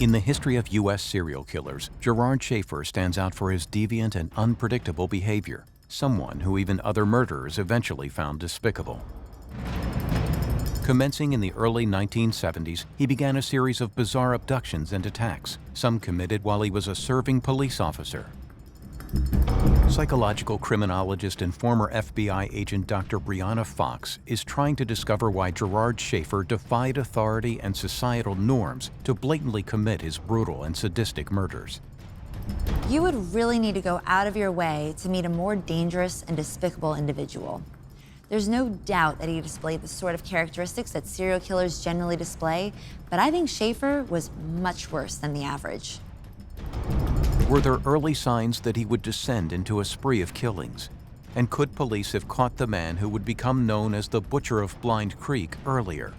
In the history of U.S. serial killers, Gerard Schaefer stands out for his deviant and unpredictable behavior, someone who even other murderers eventually found despicable. Commencing in the early 1970s, he began a series of bizarre abductions and attacks, some committed while he was a serving police officer. Psychological criminologist and former FBI agent Dr. Brianna Fox is trying to discover why Gerard Schaefer defied authority and societal norms to blatantly commit his brutal and sadistic murders. You would really need to go out of your way to meet a more dangerous and despicable individual. There's no doubt that he displayed the sort of characteristics that serial killers generally display, but I think Schaefer was much worse than the average. Were there early signs that he would descend into a spree of killings? And could police have caught the man who would become known as the Butcher of Blind Creek earlier?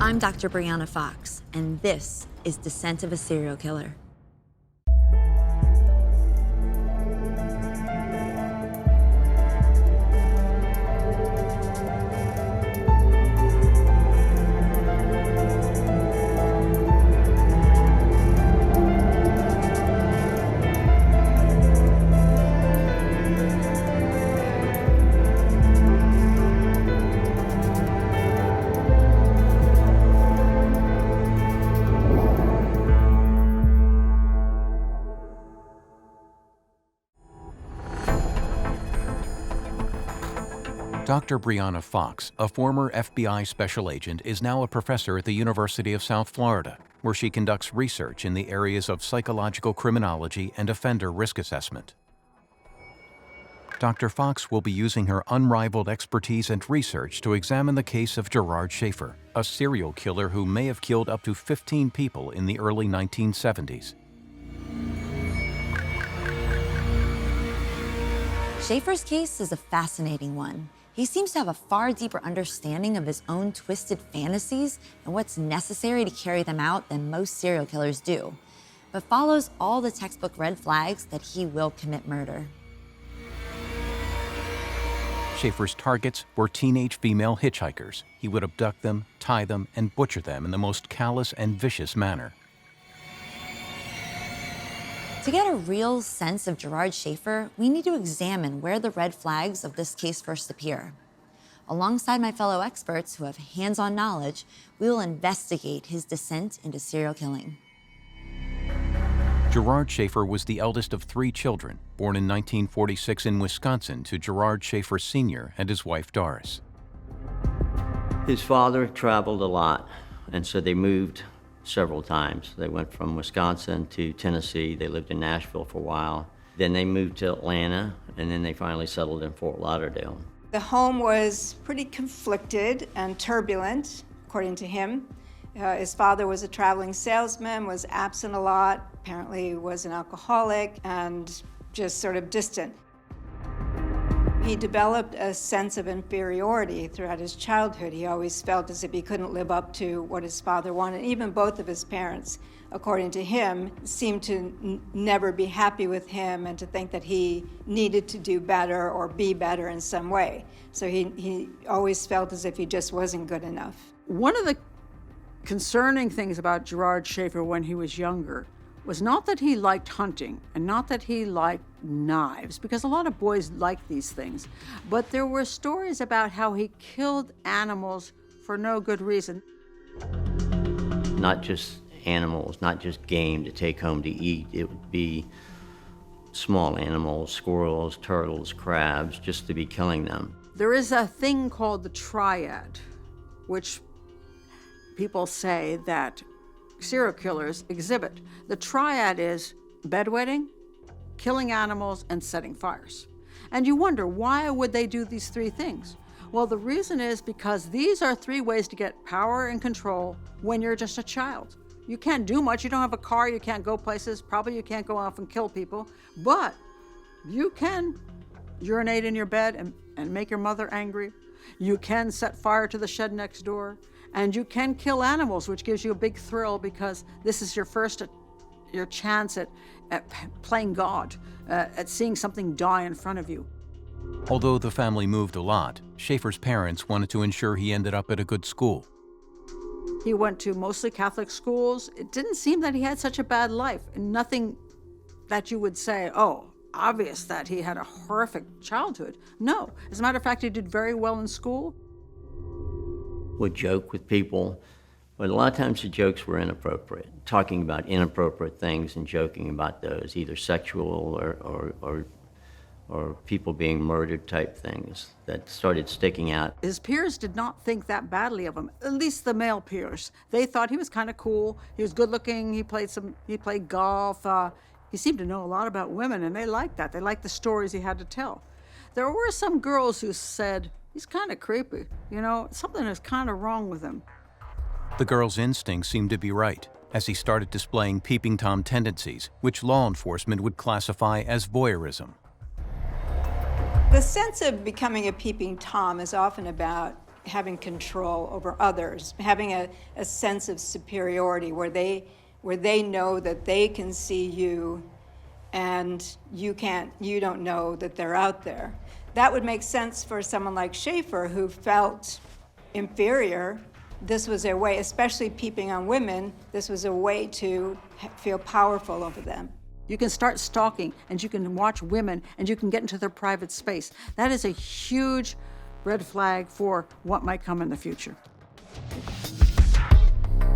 I'm Dr. Brianna Fox, and this is Descent of a Serial Killer. Dr. Brianna Fox, a former FBI special agent, is now a professor at the University of South Florida, where she conducts research in the areas of psychological criminology and offender risk assessment. Dr. Fox will be using her unrivaled expertise and research to examine the case of Gerard Schaefer, a serial killer who may have killed up to 15 people in the early 1970s. Schaefer's case is a fascinating one. He seems to have a far deeper understanding of his own twisted fantasies and what's necessary to carry them out than most serial killers do, but follows all the textbook red flags that he will commit murder. Schaefer's targets were teenage female hitchhikers. He would abduct them, tie them, and butcher them in the most callous and vicious manner. To get a real sense of Gerard Schaefer, we need to examine where the red flags of this case first appear. Alongside my fellow experts who have hands-on knowledge, we will investigate his descent into serial killing. Gerard Schaefer was the eldest of 3 children, born in 1946 in Wisconsin to Gerard Schaefer Sr. and his wife Doris. His father traveled a lot, and so they moved several times. They went from Wisconsin to Tennessee. They lived in Nashville for a while. Then they moved to Atlanta, and then they finally settled in Fort Lauderdale. The home was pretty conflicted and turbulent, according to him. His father was a traveling salesman, was absent a lot, apparently was an alcoholic, and just sort of distant. He developed a sense of inferiority throughout his childhood. He always felt as if he couldn't live up to what his father wanted. Even both of his parents, according to him, seemed to never be happy with him and to think that he needed to do better or be better in some way. So he always felt as if he just wasn't good enough. One of the concerning things about Gerard Schaefer when he was younger was not that he liked hunting and not that he liked knives, because a lot of boys like these things, but there were stories about how he killed animals for no good reason. Not just animals, not just game to take home to eat. It would be small animals, squirrels, turtles, crabs, just to be killing them. There is a thing called the triad, which people say that serial killers exhibit. The triad is bedwetting, killing animals, and setting fires. And you wonder, why would they do these 3 things? Well, the reason is because these are 3 ways to get power and control when you're just a child. You can't do much. You don't have a car. You can't go places. Probably you can't go off and kill people. But you can urinate in your bed and make your mother angry. You can set fire to the shed next door. And you can kill animals, which gives you a big thrill because this is your chance at playing God, at seeing something die in front of you. Although the family moved a lot, Schaefer's parents wanted to ensure he ended up at a good school. He went to mostly Catholic schools. It didn't seem that he had such a bad life, and nothing that you would say, oh, obvious that he had a horrific childhood. No, as a matter of fact, he did very well in school. Would joke with people, but a lot of times the jokes were inappropriate, talking about inappropriate things and joking about those, either sexual or people being murdered type things that started sticking out. His peers did not think that badly of him, at least the male peers. They thought he was kind of cool. He was good looking. He played golf. He seemed to know a lot about women, and they liked that. They liked the stories he had to tell. There were some girls who said, he's kind of creepy. You know, something is kind of wrong with him. The girl's instincts seemed to be right, as he started displaying peeping Tom tendencies, which law enforcement would classify as voyeurism. The sense of becoming a peeping Tom is often about having control over others, having a sense of superiority where they know that they can see you and you don't know that they're out there. That would make sense for someone like Schaefer, who felt inferior. This was a way, especially peeping on women, this was a way to feel powerful over them. You can start stalking, and you can watch women, and you can get into their private space. That is a huge red flag for what might come in the future.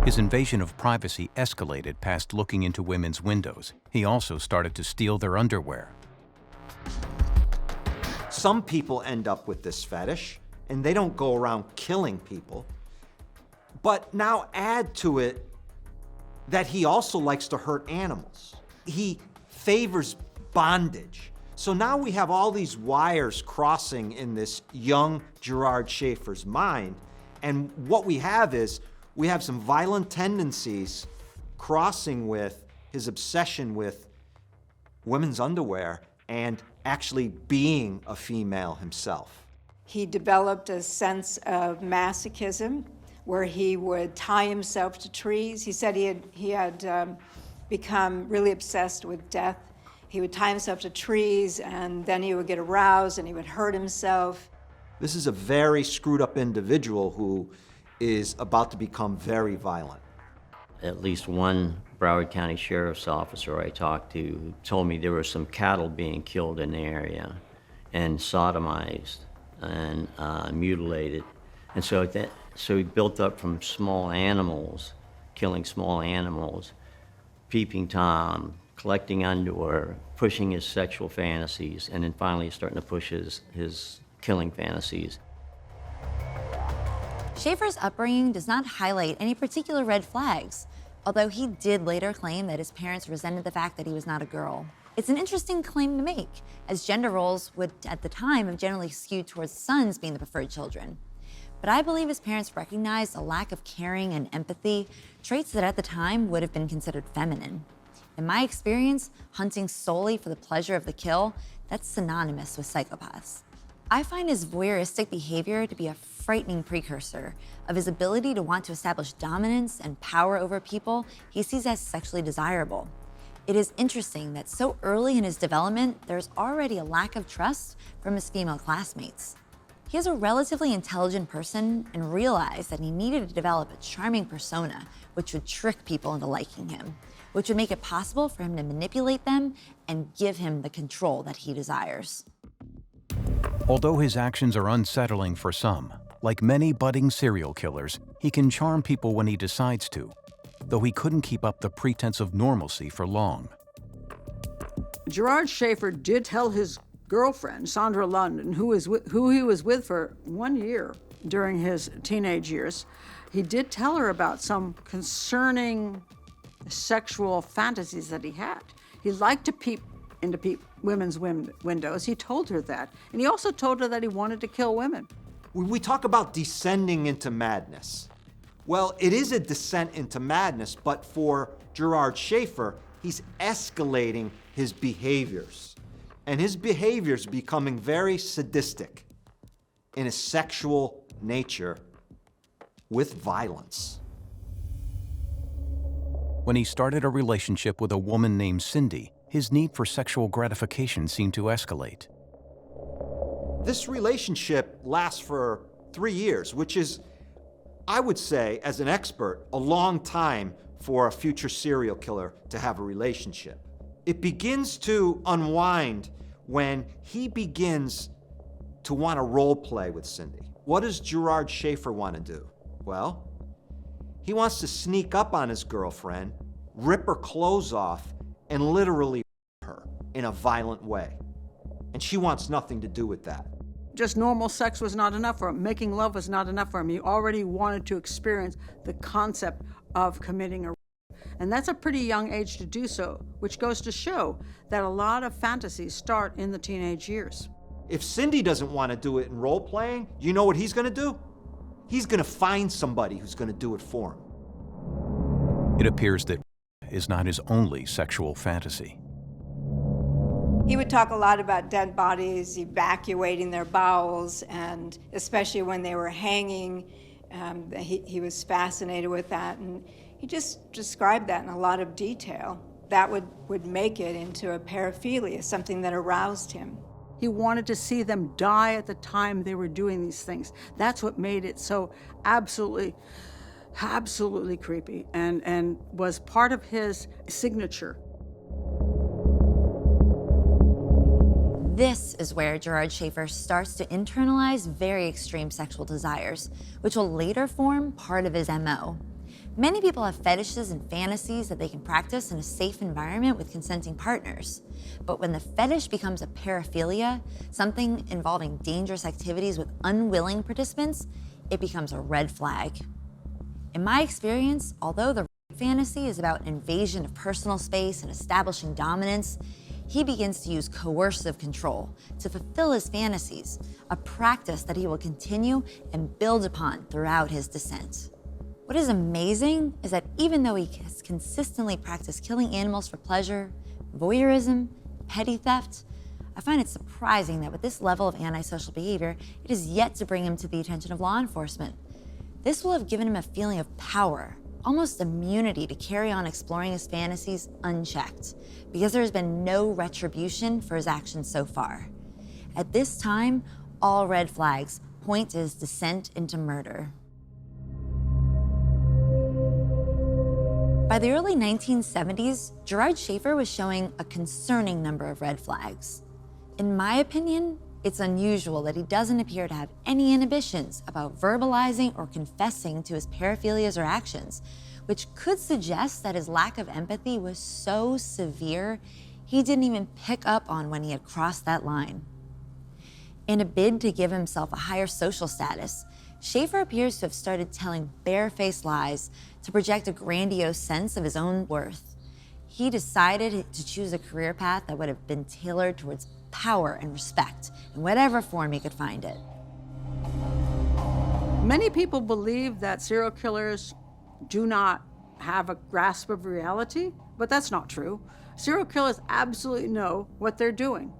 His invasion of privacy escalated past looking into women's windows. He also started to steal their underwear. Some people end up with this fetish, and they don't go around killing people. But now add to it that he also likes to hurt animals. He favors bondage. So now we have all these wires crossing in this young Gerard Schaefer's mind, and what we have is we have some violent tendencies crossing with his obsession with women's underwear and actually being a female himself. He developed a sense of masochism where he would tie himself to trees. He said he had become really obsessed with death. He would tie himself to trees, and then he would get aroused and he would hurt himself. This is a very screwed up individual who is about to become very violent. At least one Broward County Sheriff's officer I talked to told me there were some cattle being killed in the area and sodomized and mutilated. And so he built up from small animals, killing small animals, peeping Tom, collecting underwear, pushing his sexual fantasies, and then finally starting to push his killing fantasies. Schaefer's upbringing does not highlight any particular red flags, although he did later claim that his parents resented the fact that he was not a girl. It's an interesting claim to make, as gender roles would, at the time, have generally skewed towards sons being the preferred children. But I believe his parents recognized a lack of caring and empathy, traits that at the time would have been considered feminine. In my experience, hunting solely for the pleasure of the kill, that's synonymous with psychopaths. I find his voyeuristic behavior to be a frightening precursor of his ability to want to establish dominance and power over people he sees as sexually desirable. It is interesting that so early in his development, there's already a lack of trust from his female classmates. He is a relatively intelligent person and realized that he needed to develop a charming persona which would trick people into liking him, which would make it possible for him to manipulate them and give him the control that he desires. Although his actions are unsettling for some, like many budding serial killers, he can charm people when he decides to, though he couldn't keep up the pretense of normalcy for long. Gerard Schaefer did tell his girlfriend, Sandra London, who he was with for 1 year during his teenage years, he did tell her about some concerning sexual fantasies that he had. He liked to peep into women's windows. He told her that. And he also told her that he wanted to kill women. When we talk about descending into madness, well, it is a descent into madness, but for Gerard Schaefer, he's escalating his behaviors. And his behaviors becoming very sadistic in a sexual nature with violence. When he started a relationship with a woman named Cindy, his need for sexual gratification seemed to escalate. This relationship lasts for 3 years, which is I would say, as an expert, a long time for a future serial killer to have a relationship. It begins to unwind when he begins to want to role play with Cindy. What does Gerard Schaefer want to do? Well, he wants to sneak up on his girlfriend, rip her clothes off, and literally her in a violent way. And she wants nothing to do with that. Just normal sex was not enough for him. Making love was not enough for him. He already wanted to experience the concept of committing a rape. And that's a pretty young age to do so, which goes to show that a lot of fantasies start in the teenage years. If Cindy doesn't want to do it in role playing, you know what he's going to do? He's going to find somebody who's going to do it for him. It appears that is not his only sexual fantasy. He would talk a lot about dead bodies, evacuating their bowels, and especially when they were hanging, he was fascinated with that. And he just described that in a lot of detail. That would make it into a paraphilia, something that aroused him. He wanted to see them die at the time they were doing these things. That's what made it so absolutely creepy and was part of his signature. This is where Gerard Schaefer starts to internalize very extreme sexual desires, which will later form part of his MO. Many people have fetishes and fantasies that they can practice in a safe environment with consenting partners. But when the fetish becomes a paraphilia, something involving dangerous activities with unwilling participants, it becomes a red flag. In my experience, although the fantasy is about invasion of personal space and establishing dominance, he begins to use coercive control to fulfill his fantasies, a practice that he will continue and build upon throughout his descent. What is amazing is that even though he has consistently practiced killing animals for pleasure, voyeurism, petty theft, I find it surprising that with this level of antisocial behavior, it is yet to bring him to the attention of law enforcement. This will have given him a feeling of power, almost immunity to carry on exploring his fantasies unchecked, because there has been no retribution for his actions so far. At this time, all red flags point to his descent into murder. By the early 1970s, Gerard Schaefer was showing a concerning number of red flags. In my opinion, it's unusual that he doesn't appear to have any inhibitions about verbalizing or confessing to his paraphilias or actions, which could suggest that his lack of empathy was so severe he didn't even pick up on when he had crossed that line. In a bid to give himself a higher social status, Schaefer appears to have started telling barefaced lies to project a grandiose sense of his own worth. He decided to choose a career path that would have been tailored towards power and respect in whatever form he could find it. Many people believe that serial killers do not have a grasp of reality, but that's not true. Serial killers absolutely know what they're doing.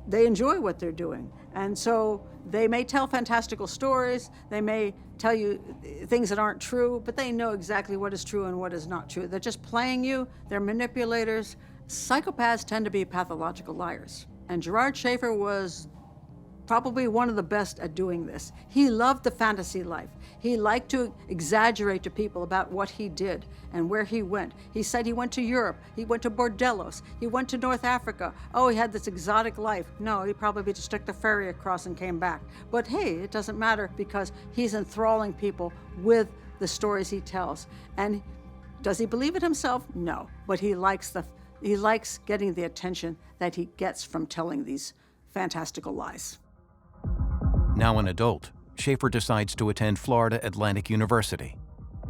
They enjoy what they're doing. And so they may tell fantastical stories, they may tell you things that aren't true, but they know exactly what is true and what is not true. They're just playing you, they're manipulators. Psychopaths tend to be pathological liars. And Gerard Schaefer was probably one of the best at doing this. He loved the fantasy life. He liked to exaggerate to people about what he did and where he went. He said he went to Europe, he went to bordellos, he went to North Africa. Oh, he had this exotic life. No, he probably just took the ferry across and came back. But hey, it doesn't matter because he's enthralling people with the stories he tells. And does he believe it himself? No, but he likes getting the attention that he gets from telling these fantastical lies. Now an adult, Schaefer decides to attend Florida Atlantic University.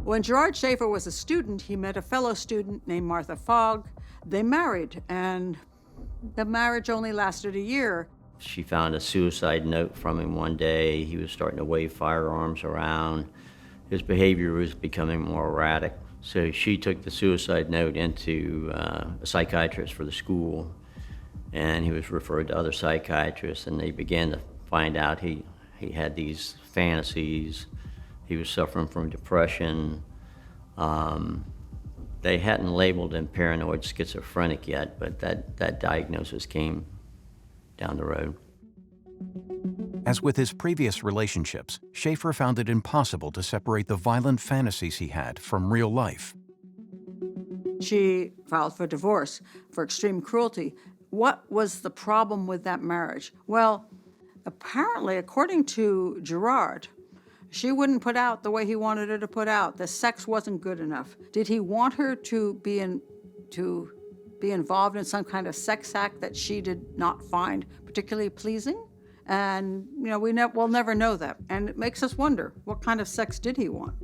When Gerard Schaefer was a student, he met a fellow student named Martha Fogg. They married, and the marriage only lasted a year. She found a suicide note from him one day. He was starting to wave firearms around. His behavior was becoming more erratic. So she took the suicide note into a psychiatrist for the school, and he was referred to other psychiatrists, and they began to find out he had these fantasies. He was suffering from depression. They hadn't labeled him paranoid schizophrenic yet, but that diagnosis came down the road. As with his previous relationships, Schaefer found it impossible to separate the violent fantasies he had from real life. She filed for divorce for extreme cruelty. What was the problem with that marriage? Well, apparently, according to Gerard, she wouldn't put out the way he wanted her to put out. The sex wasn't good enough. Did he want her to be involved in some kind of sex act that she did not find particularly pleasing? And we'll never know that. And it makes us wonder, what kind of sex did he want?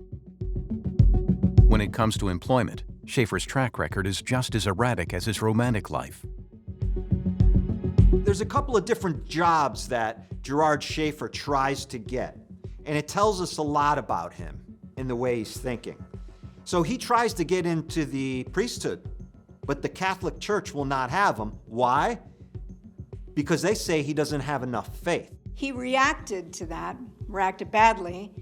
When it comes to employment, Schaefer's track record is just as erratic as his romantic life. There's a couple of different jobs that Gerard Schaefer tries to get, and it tells us a lot about him in the way he's thinking. So he tries to get into the priesthood, but the Catholic Church will not have him. Why? Because they say he doesn't have enough faith. He reacted to that, reacted badly,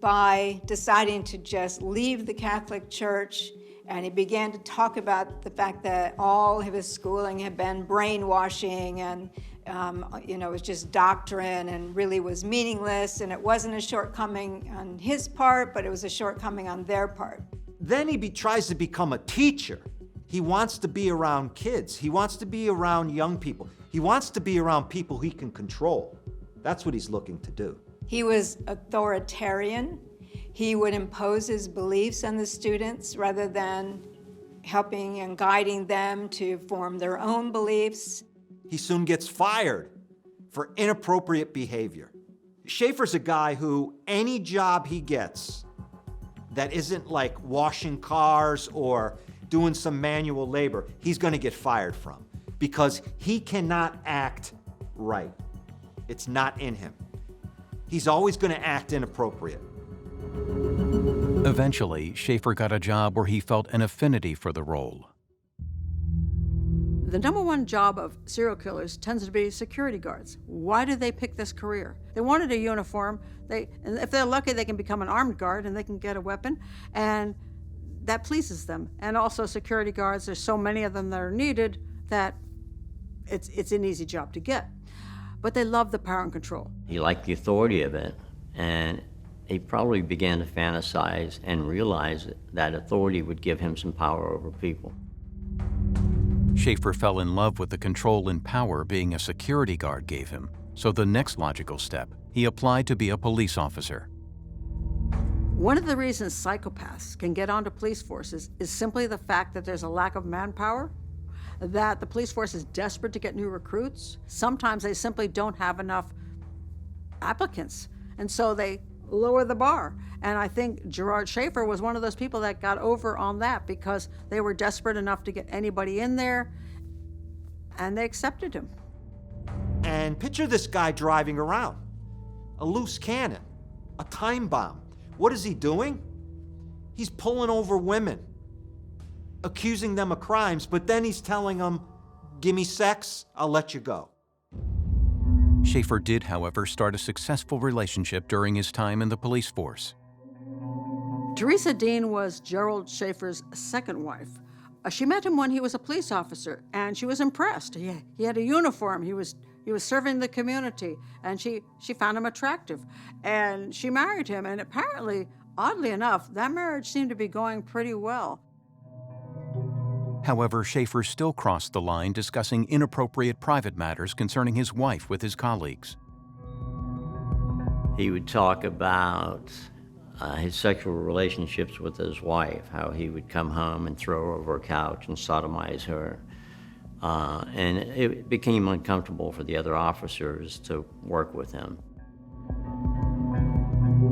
by deciding to just leave the Catholic Church, and he began to talk about the fact that all of his schooling had been brainwashing and it was just doctrine and really was meaningless, and it wasn't a shortcoming on his part, but it was a shortcoming on their part. Then he tries to become a teacher. He wants to be around kids. He wants to be around young people. He wants to be around people he can control. That's what he's looking to do. He was authoritarian. He would impose his beliefs on the students rather than helping and guiding them to form their own beliefs. He soon gets fired for inappropriate behavior. Schaefer's a guy who any job he gets that isn't like washing cars or doing some manual labor, he's gonna get fired from because he cannot act right. It's not in him. He's always gonna act inappropriate. Eventually, Schaefer got a job where he felt an affinity for the role. The number one job of serial killers tends to be security guards. Why did they pick this career? They wanted a uniform. And if they're lucky, they can become an armed guard and they can get a weapon, and that pleases them. And also security guards, there's so many of them that are needed that it's an easy job to get. But they love the power and control. He liked the authority of it, and he probably began to fantasize and realize that authority would give him some power over people. Schaefer fell in love with the control and power being a security guard gave him, so the next logical step, he applied to be a police officer. One of the reasons psychopaths can get onto police forces is simply the fact that there's a lack of manpower, that the police force is desperate to get new recruits. Sometimes they simply don't have enough applicants, and so they lower the bar. And I think Gerard Schaefer was one of those people that got over on that because they were desperate enough to get anybody in there, and they accepted him. And picture this guy driving around. A loose cannon, a time bomb. What is he doing? He's pulling over women, accusing them of crimes, but then he's telling them, give me sex, I'll let you go. Schaefer did, however, start a successful relationship during his time in the police force. Teresa Dean was Gerald Schaefer's second wife. She met him when he was a police officer, and she was impressed. He had a uniform. He was serving the community, and she found him attractive. And she married him, and apparently, oddly enough, that marriage seemed to be going pretty well. However, Schaefer still crossed the line discussing inappropriate private matters concerning his wife with his colleagues. He would talk about his sexual relationships with his wife, how he would come home and throw her over a couch and sodomize her. And it became uncomfortable for the other officers to work with him.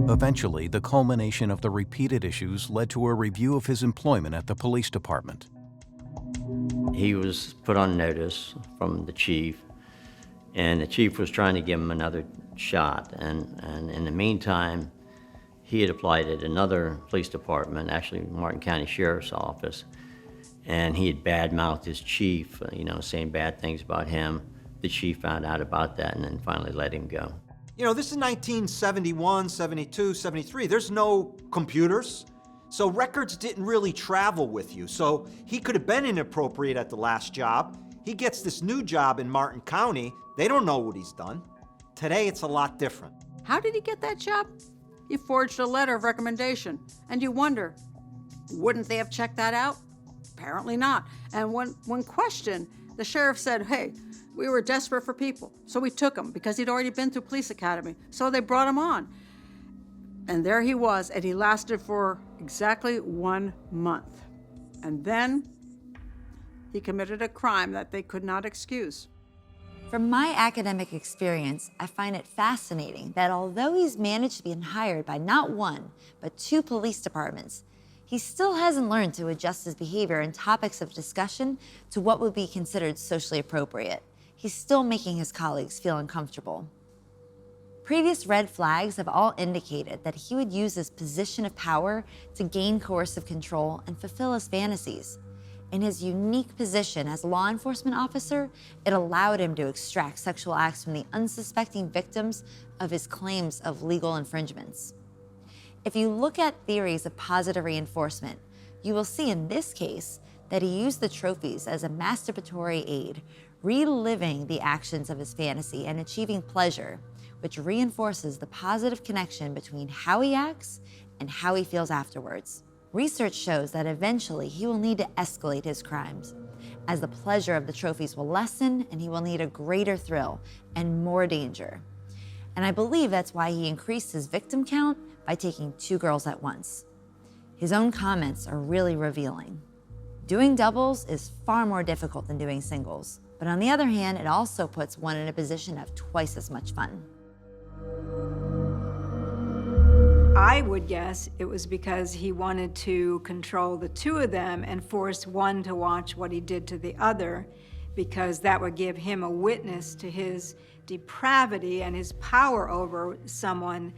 Eventually, the culmination of the repeated issues led to a review of his employment at the police department. He was put on notice from the chief, and the chief was trying to give him another shot. And in the meantime, he had applied at another police department, actually Martin County Sheriff's Office, and he had badmouthed his chief, saying bad things about him. The chief found out about that and then finally let him go. This is 1971, 72, 73. There's no computers. So records didn't really travel with you. So he could have been inappropriate at the last job. He gets this new job in Martin County. They don't know what he's done. Today, it's a lot different. How did he get that job? He forged a letter of recommendation. And you wonder, wouldn't they have checked that out? Apparently not. And when questioned, the sheriff said, hey, we were desperate for people, so we took him because he'd already been through police academy. So they brought him on. And there he was, and he lasted for exactly 1 month. And then he committed a crime that they could not excuse. From my academic experience, I find it fascinating that although he's managed to be hired by not one, but 2 police departments, he still hasn't learned to adjust his behavior and topics of discussion to what would be considered socially appropriate. He's still making his colleagues feel uncomfortable. Previous red flags have all indicated that he would use his position of power to gain coercive control and fulfill his fantasies. In his unique position as law enforcement officer, it allowed him to extract sexual acts from the unsuspecting victims of his claims of legal infringements. If you look at theories of positive reinforcement, you will see in this case that he used the trophies as a masturbatory aid, reliving the actions of his fantasy and achieving pleasure, which reinforces the positive connection between how he acts and how he feels afterwards. Research shows that eventually he will need to escalate his crimes, as the pleasure of the trophies will lessen and he will need a greater thrill and more danger. And I believe that's why he increased his victim count by taking 2 girls at once. His own comments are really revealing. Doing doubles is far more difficult than doing singles, but on the other hand, it also puts one in a position of twice as much fun. I would guess it was because he wanted to control the 2 of them and force one to watch what he did to the other, because that would give him a witness to his depravity and his power over someone,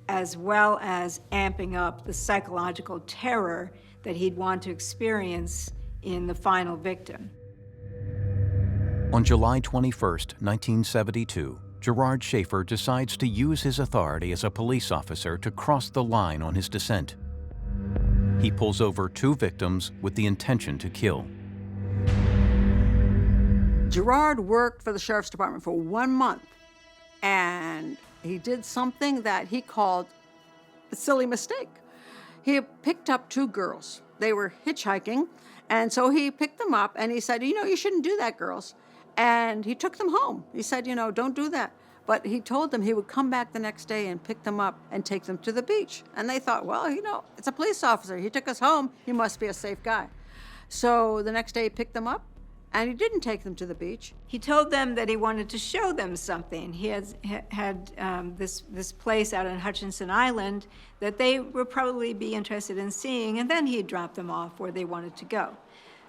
as well as amping up the psychological terror that he'd want to experience in the final victim. On July 21st, 1972, Gerard Schaefer decides to use his authority as a police officer to cross the line on his descent. He pulls over 2 victims with the intention to kill. Gerard worked for the sheriff's department for 1 month, and he did something that he called a silly mistake. He picked up 2 girls. They were hitchhiking, and so he picked them up, and he said, you know, you shouldn't do that, girls. And he took them home. He said, you know, don't do that. But he told them he would come back the next day and pick them up and take them to the beach. And they thought, well, you know, it's a police officer. He took us home. He must be a safe guy. So the next day he picked them up, and he didn't take them to the beach. He told them that he wanted to show them something. He had this place out on Hutchinson Island that they would probably be interested in seeing, and then he'd drop them off where they wanted to go.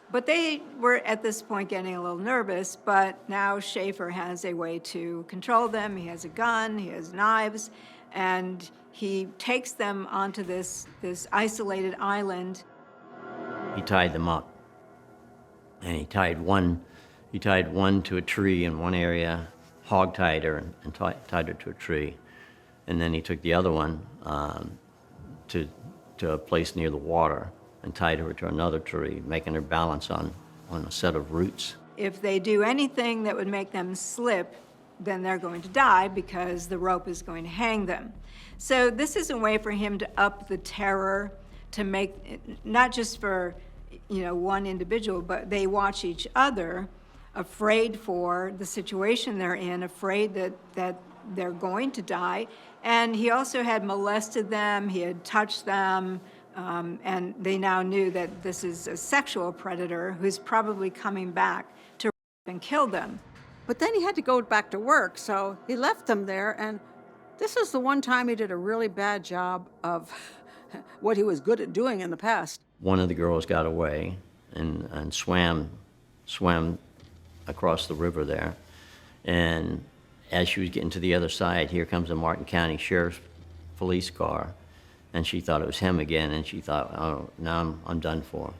But they were at this point getting a little nervous, but now Schaefer has a way to control them. He has a gun, he has knives, and he takes them onto this isolated island. He tied them up, and he tied one to a tree in one area, hog-tied her and tied her to a tree. And then he took the other one to a place near the water and tied her to another tree, making her balance on a set of roots. If they do anything that would make them slip, then they're going to die because the rope is going to hang them. So this is a way for him to up the terror, to make, not just for, you know, one individual, but they watch each other, afraid for the situation they're in, afraid that they're going to die. And he also had molested them, he had touched them, and they now knew that this is a sexual predator who's probably coming back to rape and kill them. But then he had to go back to work, so he left them there, and this is the one time he did a really bad job of what he was good at doing in the past. One of the girls got away and swam across the river there. And as she was getting to the other side, here comes a Martin County Sheriff's police car. And she thought it was him again, and she thought, oh, now I'm done for.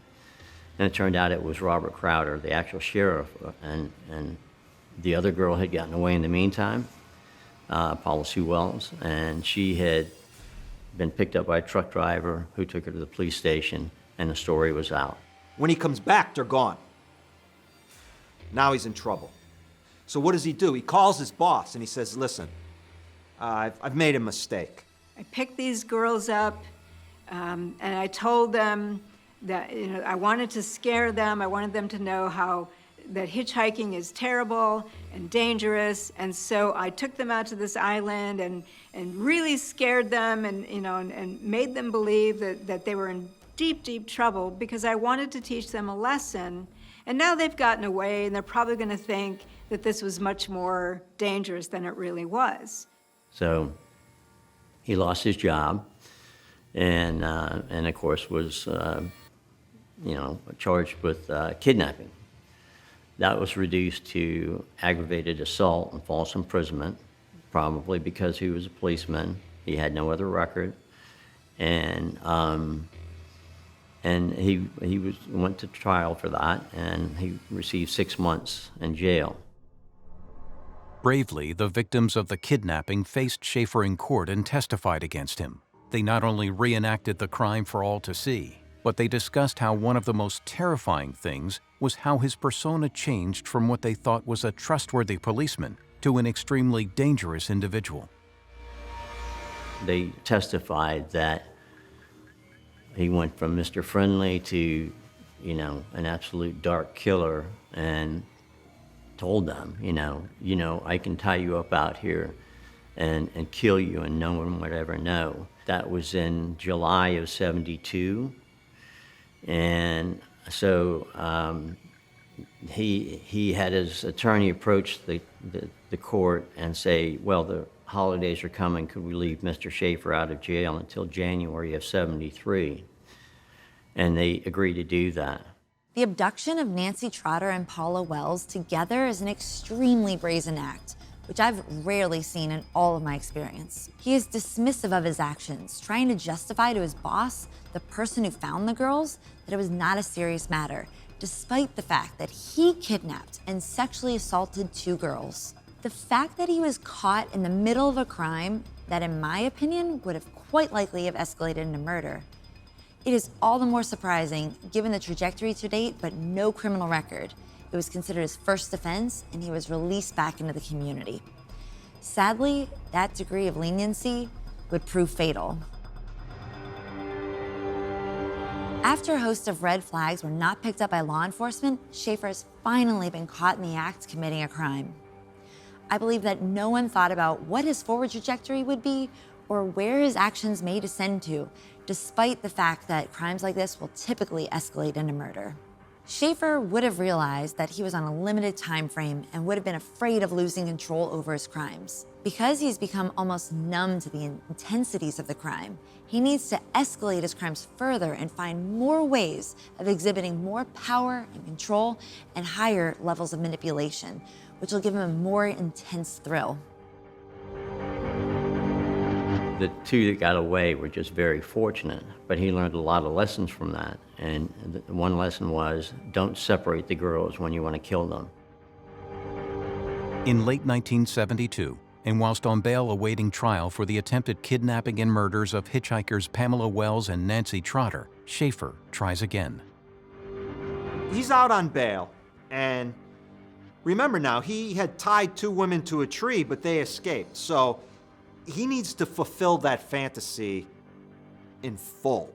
And it turned out it was Robert Crowder, the actual sheriff, and the other girl had gotten away in the meantime, Paula Sue Wells, and she had been picked up by a truck driver who took her to the police station, and the story was out. When he comes back, they're gone. Now he's in trouble. So what does he do? He calls his boss and he says, listen, I've made a mistake. I picked these girls up, and I told them that I wanted to scare them. I wanted them to know that hitchhiking is terrible and dangerous. And so I took them out to this island and really scared them and made them believe that they were in deep, deep trouble because I wanted to teach them a lesson. And now they've gotten away, and they're probably going to think that this was much more dangerous than it really was. So he lost his job, and of course was, charged with kidnapping. That was reduced to aggravated assault and false imprisonment, probably because he was a policeman. He had no other record, and he went to trial for that, and he received 6 months in jail. Bravely, the victims of the kidnapping faced Schaefer in court and testified against him. They not only reenacted the crime for all to see, but they discussed how one of the most terrifying things was how his persona changed from what they thought was a trustworthy policeman to an extremely dangerous individual. They testified that he went from Mr. Friendly to, an absolute dark killer, and told them, I can tie you up out here and kill you and no one would ever know. That was in July of '72. And so he had his attorney approach the court and say, well, the holidays are coming, could we leave Mr. Schaefer out of jail until January of '73? And they agreed to do that. The abduction of Nancy Trotter and Paula Wells together is an extremely brazen act, which I've rarely seen in all of my experience. He is dismissive of his actions, trying to justify to his boss, the person who found the girls, that it was not a serious matter, despite the fact that he kidnapped and sexually assaulted 2 girls. The fact that he was caught in the middle of a crime that, in my opinion, would have quite likely have escalated into murder. It is all the more surprising given the trajectory to date, but no criminal record. It was considered his first offense, and he was released back into the community. Sadly, that degree of leniency would prove fatal. After a host of red flags were not picked up by law enforcement, Schaefer has finally been caught in the act committing a crime. I believe that no one thought about what his forward trajectory would be or where his actions may descend to, despite the fact that crimes like this will typically escalate into murder. Schaefer would have realized that he was on a limited time frame and would have been afraid of losing control over his crimes. Because he's become almost numb to the intensities of the crime, he needs to escalate his crimes further and find more ways of exhibiting more power and control and higher levels of manipulation, which will give him a more intense thrill. The 2 that got away were just very fortunate, but he learned a lot of lessons from that. And one lesson was, don't separate the girls when you want to kill them. In late 1972, and whilst on bail awaiting trial for the attempted kidnapping and murders of hitchhikers Pamela Wells and Nancy Trotter, Schaefer tries again. He's out on bail, and remember now, he had tied 2 women to a tree, but they escaped. So he needs to fulfill that fantasy in full.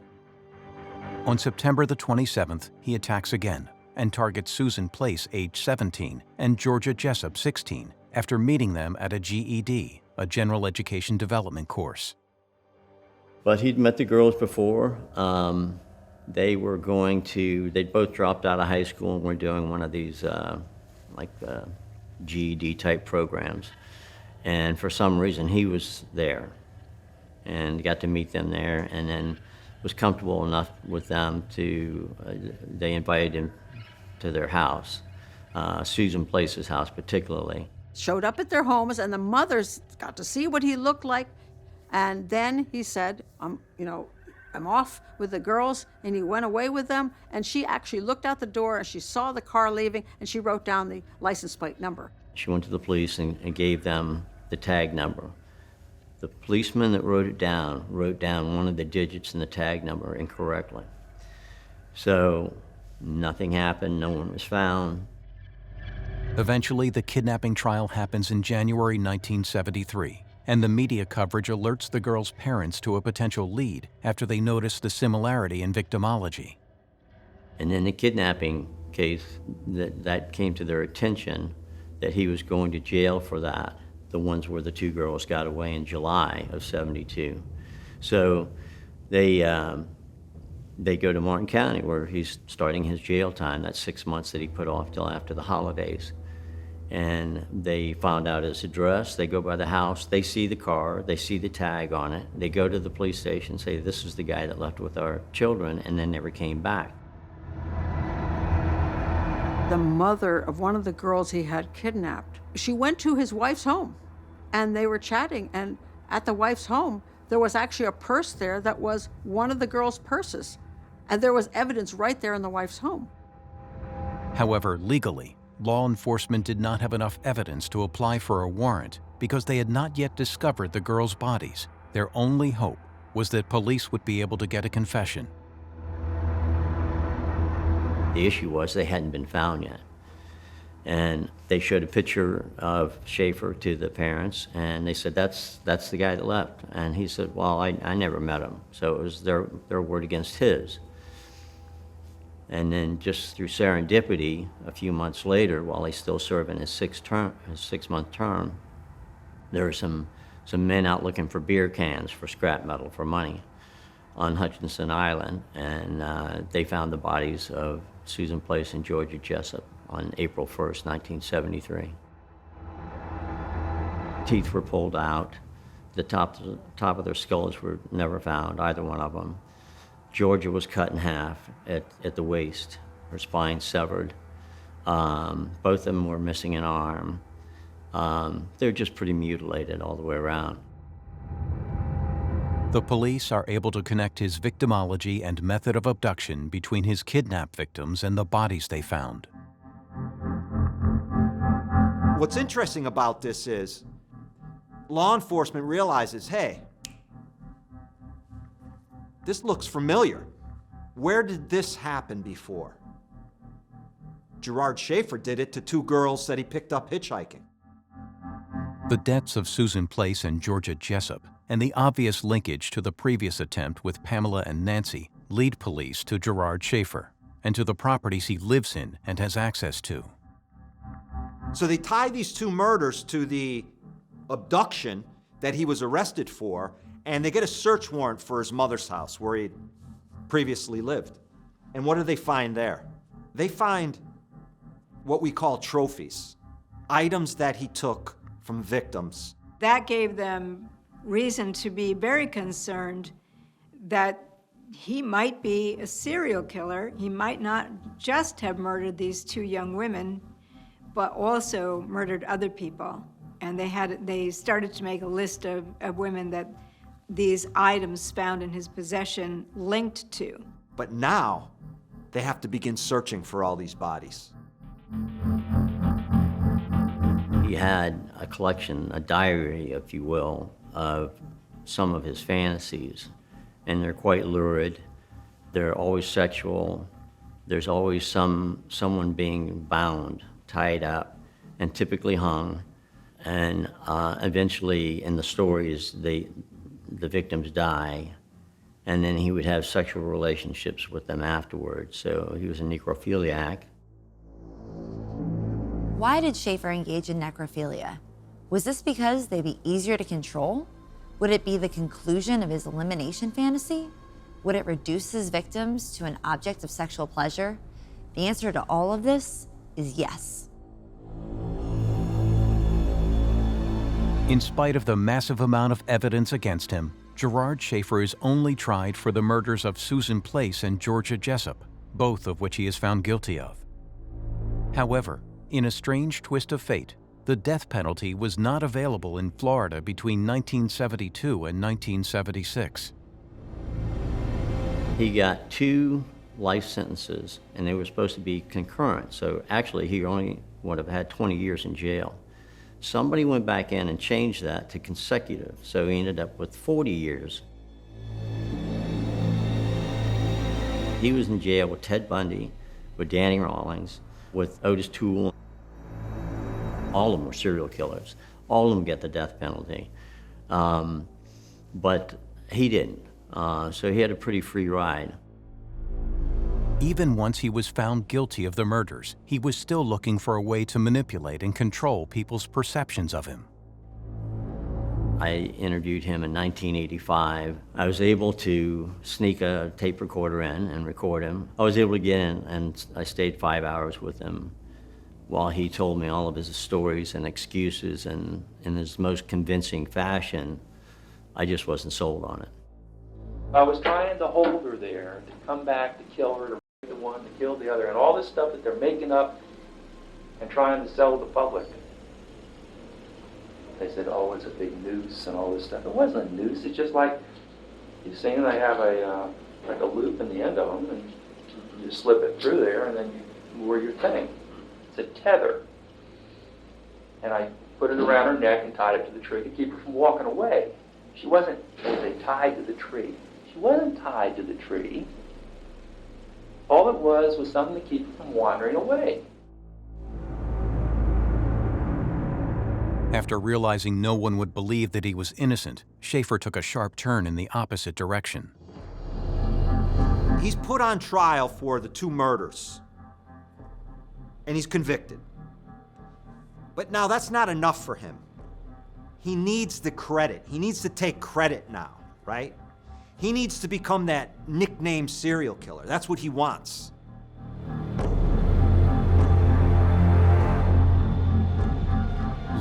On September the 27th, he attacks again and targets Susan Place, age 17, and Georgia Jessup, 16, after meeting them at a GED, a general education development course. But he'd met the girls before. They'd both dropped out of high school and were doing one of these GED type programs. And for some reason, he was there and got to meet them there, and then was comfortable enough with them they invited him to their house, Susan Place's house particularly. Showed up at their homes, and the mothers got to see what he looked like. And then he said, I'm off with the girls, and he went away with them. And she actually looked out the door, and she saw the car leaving, and she wrote down the license plate number. She went to the police and gave them the tag number. The policeman that wrote down one of the digits in the tag number incorrectly. So nothing happened, no one was found. Eventually, the kidnapping trial happens in January 1973, and the media coverage alerts the girl's parents to a potential lead after they notice the similarity in victimology. And in the kidnapping case, that came to their attention, that he was going to jail for that, the ones where the two girls got away in July of '72. So they go to Martin County, where he's starting his jail time. That's 6 months that he put off till after the holidays. And they found out his address. They go by the house. They see the car. They see the tag on it. They go to the police station, say, this is the guy that left with our children, and then never came back. The mother of one of the girls he had kidnapped, she went to his wife's home, and they were chatting, and at the wife's home, there was actually a purse there that was one of the girls' purses, and there was evidence right there in the wife's home. However, legally, law enforcement did not have enough evidence to apply for a warrant because they had not yet discovered the girls' bodies. Their only hope was that police would be able to get a confession. The issue was they hadn't been found yet. And they showed a picture of Schaefer to the parents, and they said, that's the guy that left. And he said, well, I never met him. So it was their word against his. And then just through serendipity, a few months later, while he's still serving his 6-month term, there were some men out looking for beer cans for scrap metal, for money, on Hutchinson Island, and they found the bodies of Susan Place and Georgia Jessup on April 1st, 1973. Teeth were pulled out. The top of their skulls were never found, either one of them. Georgia was cut in half at the waist, her spine severed. Both of them were missing an arm. They're just pretty mutilated all the way around. The police are able to connect his victimology and method of abduction between his kidnapped victims and the bodies they found. What's interesting about this is law enforcement realizes, hey, this looks familiar. Where did this happen before? Gerard Schaefer did it to 2 girls that he picked up hitchhiking. The deaths of Susan Place and Georgia Jessup and the obvious linkage to the previous attempt with Pamela and Nancy lead police to Gerard Schaefer and to the properties he lives in and has access to. So they tie these 2 murders to the abduction that he was arrested for, and they get a search warrant for his mother's house where he'd previously lived. And what do they find there? They find what we call trophies, items that he took from victims. That gave them reason to be very concerned that he might be a serial killer. He might not just have murdered these 2 young women, but also murdered other people. And they started to make a list of women that these items found in his possession linked to. But now they have to begin searching for all these bodies. He had a collection, a diary, if you will, of some of his fantasies, and they're quite lurid. They're always sexual. There's always someone being bound, tied up, and typically hung. And eventually, in the stories, the victims die, and then he would have sexual relationships with them afterwards. So he was a necrophiliac. Why did Schaefer engage in necrophilia? Was this because they'd be easier to control? Would it be the conclusion of his elimination fantasy? Would it reduce his victims to an object of sexual pleasure? The answer to all of this is yes. In spite of the massive amount of evidence against him, Gerard Schaefer is only tried for the murders of Susan Place and Georgia Jessup, both of which he is found guilty of. However, in a strange twist of fate, the death penalty was not available in Florida between 1972 and 1976. He got 2 life sentences, and they were supposed to be concurrent, so actually he only would have had 20 years in jail. Somebody went back in and changed that to consecutive, so he ended up with 40 years. He was in jail with Ted Bundy, with Danny Rawlings, with Otis Toole. All of them were serial killers. All of them get the death penalty. But he didn't. So he had a pretty free ride. Even once he was found guilty of the murders, he was still looking for a way to manipulate and control people's perceptions of him. I interviewed him in 1985. I was able to sneak a tape recorder in and record him. I was able to get in, and I stayed 5 hours with him while he told me all of his stories and excuses, and in his most convincing fashion. I just wasn't sold on it. I was trying to hold her there, to come back, to kill her, to rape the one, to kill the other, and all this stuff that they're making up and trying to sell to the public. They said, oh, it's a big noose and all this stuff. It wasn't a noose. It's just like you've seen they have like a loop in the end of them, and you just slip it through there, and then you moor your thing. It's a tether. And I put it around her neck and tied it to the tree to keep her from walking away. She wasn't, as they tied to the tree. She wasn't tied to the tree. All it was something to keep her from wandering away. After realizing no one would believe that he was innocent, Schaefer took a sharp turn in the opposite direction. He's put on trial for the 2 murders, and he's convicted. But now that's not enough for him. He needs the credit. He needs to take credit now, right? He needs to become that nickname serial killer. That's what he wants.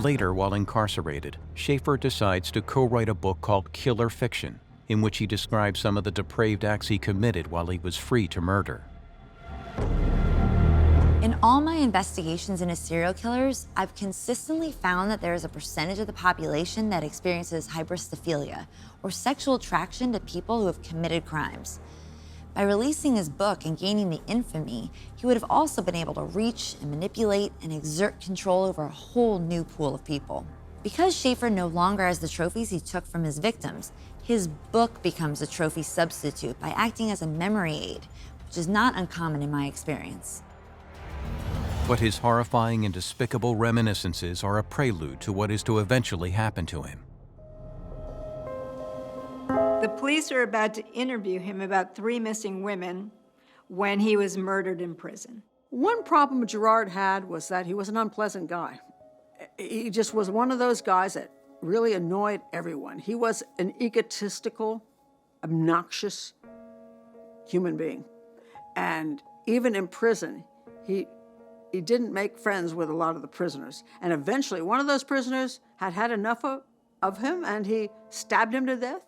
Later, while incarcerated, Schaefer decides to co-write a book called Killer Fiction, in which he describes some of the depraved acts he committed while he was free to murder. In all my investigations into serial killers, I've consistently found that there is a percentage of the population that experiences hybristophilia, or sexual attraction to people who have committed crimes. By releasing his book and gaining the infamy, he would have also been able to reach and manipulate and exert control over a whole new pool of people. Because Schaefer no longer has the trophies he took from his victims, his book becomes a trophy substitute by acting as a memory aid, which is not uncommon in my experience. But his horrifying and despicable reminiscences are a prelude to what is to eventually happen to him. The police are about to interview him about 3 missing women when he was murdered in prison. One problem Gerard had was that he was an unpleasant guy. He just was one of those guys that really annoyed everyone. He was an egotistical, obnoxious human being. And even in prison, he didn't make friends with a lot of the prisoners. And eventually, one of those prisoners had had enough of him, and he stabbed him to death.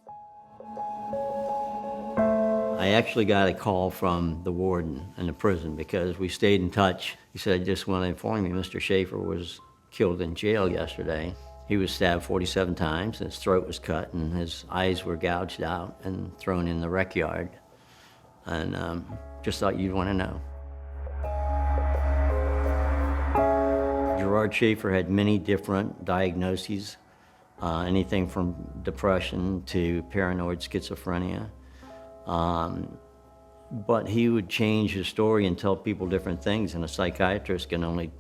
I actually got a call from the warden in the prison because we stayed in touch. He said, I just want to inform you, Mr. Schaefer was killed in jail yesterday. He was stabbed 47 times, his throat was cut, and his eyes were gouged out and thrown in the rec yard. And just thought you'd want to know. Gerard Schaefer had many different diagnoses, anything from depression to paranoid schizophrenia. But he would change his story and tell people different things, and a psychiatrist can only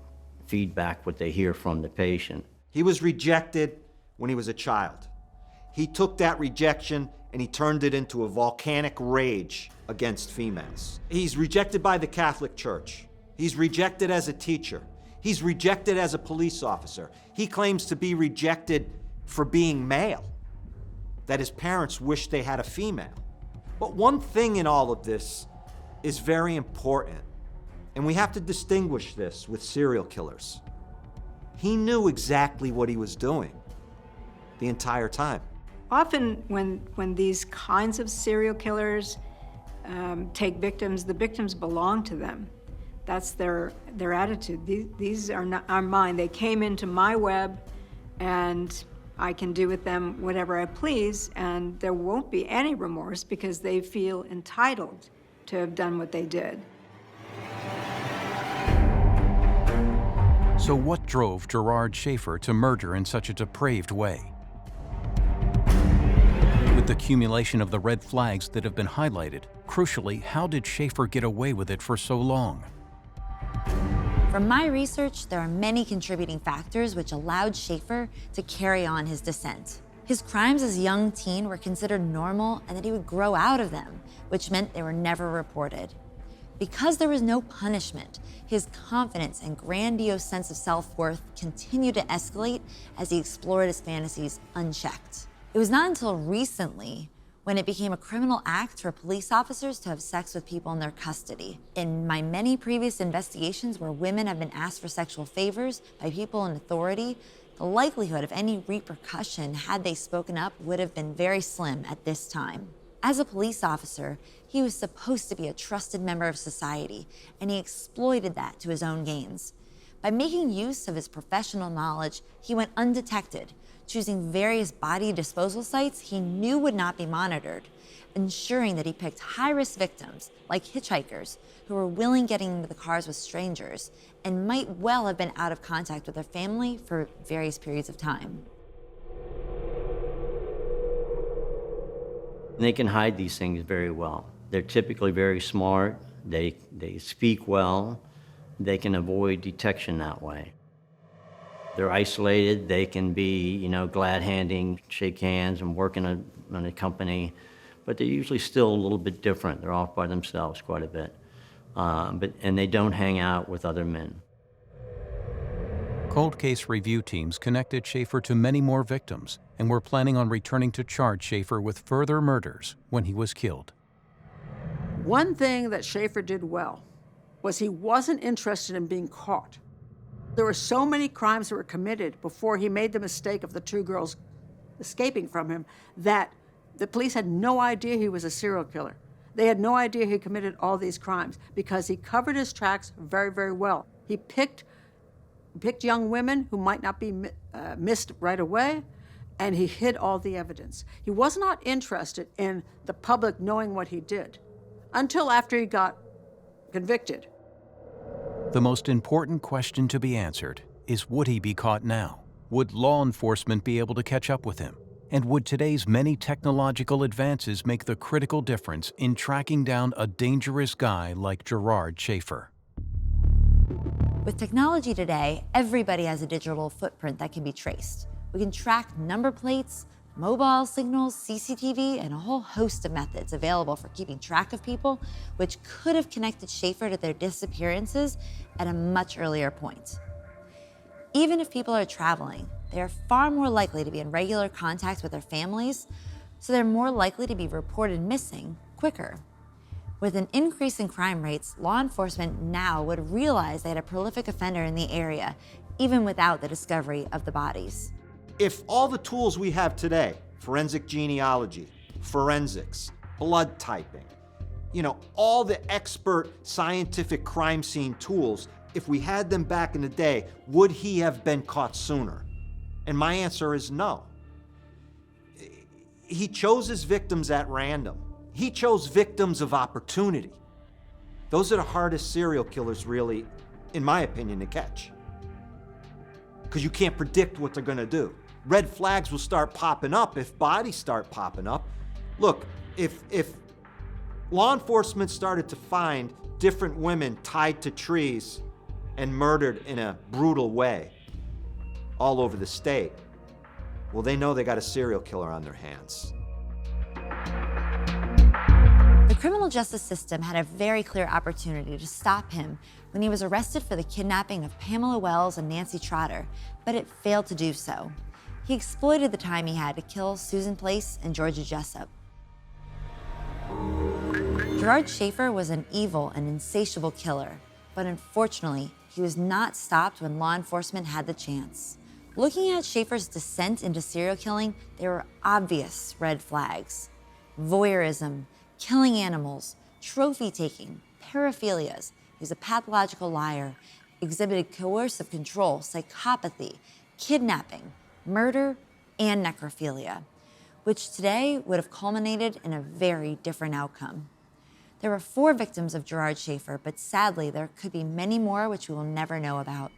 feed back what they hear from the patient. He was rejected when he was a child. He took that rejection and he turned it into a volcanic rage against females. He's rejected by the Catholic Church. He's rejected as a teacher. He's rejected as a police officer. He claims to be rejected for being male, that his parents wished they had a female. But one thing in all of this is very important, and we have to distinguish this with serial killers. He knew exactly what he was doing the entire time. Often when these kinds of serial killers take victims, the victims belong to them. That's their attitude. These are not are mine. They came into my web, and I can do with them whatever I please, and there won't be any remorse because they feel entitled to have done what they did. So what drove Gerard Schaefer to murder in such a depraved way? With the accumulation of the red flags that have been highlighted, crucially, how did Schaefer get away with it for so long? From my research, there are many contributing factors which allowed Schaefer to carry on his descent. His crimes as a young teen were considered normal and that he would grow out of them, which meant they were never reported. Because there was no punishment, his confidence and grandiose sense of self-worth continued to escalate as he explored his fantasies unchecked. It was not until recently when it became a criminal act for police officers to have sex with people in their custody. In my many previous investigations where women have been asked for sexual favors by people in authority, the likelihood of any repercussion had they spoken up would have been very slim at this time. As a police officer, he was supposed to be a trusted member of society, and he exploited that to his own gains. By making use of his professional knowledge, he went undetected, choosing various body disposal sites he knew would not be monitored, ensuring that he picked high-risk victims, like hitchhikers, who were willing getting into the cars with strangers, and might well have been out of contact with their family for various periods of time. They can hide these things very well. They're typically very smart, they speak well, they can avoid detection that way. They're isolated, they can be, glad-handing, shake hands and work in a company, but they're usually still a little bit different. They're off by themselves quite a bit. And they don't hang out with other men. Cold case review teams connected Schaefer to many more victims and were planning on returning to charge Schaefer with further murders when he was killed. One thing that Schaefer did well was he wasn't interested in being caught. There were so many crimes that were committed before he made the mistake of the two girls escaping from him that the police had no idea he was a serial killer. They had no idea he committed all these crimes because he covered his tracks very, very well. He picked young women who might not be missed right away, and he hid all the evidence. He was not interested in the public knowing what he did until after he got convicted. The most important question to be answered is, would he be caught now? Would law enforcement be able to catch up with him? And would today's many technological advances make the critical difference in tracking down a dangerous guy like Gerard Schaefer? With technology today, everybody has a digital footprint that can be traced. We can track number plates, mobile signals, CCTV, and a whole host of methods available for keeping track of people, which could have connected Schaefer to their disappearances at a much earlier point. Even if people are traveling, they are far more likely to be in regular contact with their families, so they're more likely to be reported missing quicker. With an increase in crime rates, law enforcement now would realize they had a prolific offender in the area, even without the discovery of the bodies. If all the tools we have today, forensic genealogy, forensics, blood typing, all the expert scientific crime scene tools, if we had them back in the day, would he have been caught sooner? And my answer is no. He chose his victims at random. He chose victims of opportunity. Those are the hardest serial killers, really, in my opinion, to catch. Because you can't predict what they're gonna do. Red flags will start popping up if bodies start popping up. Look, if law enforcement started to find different women tied to trees and murdered in a brutal way all over the state, well, they know they got a serial killer on their hands. The criminal justice system had a very clear opportunity to stop him when he was arrested for the kidnapping of Pamela Wells and Nancy Trotter, but it failed to do so. He exploited the time he had to kill Susan Place and Georgia Jessup. Gerard Schaefer was an evil and insatiable killer, but unfortunately, he was not stopped when law enforcement had the chance. Looking at Schaefer's descent into serial killing, there were obvious red flags. Voyeurism, killing animals, trophy-taking, paraphilias. He was a pathological liar, exhibited coercive control, psychopathy, kidnapping, murder, and necrophilia, which today would have culminated in a very different outcome. There were 4 victims of Gerard Schaefer, but sadly, there could be many more which we will never know about.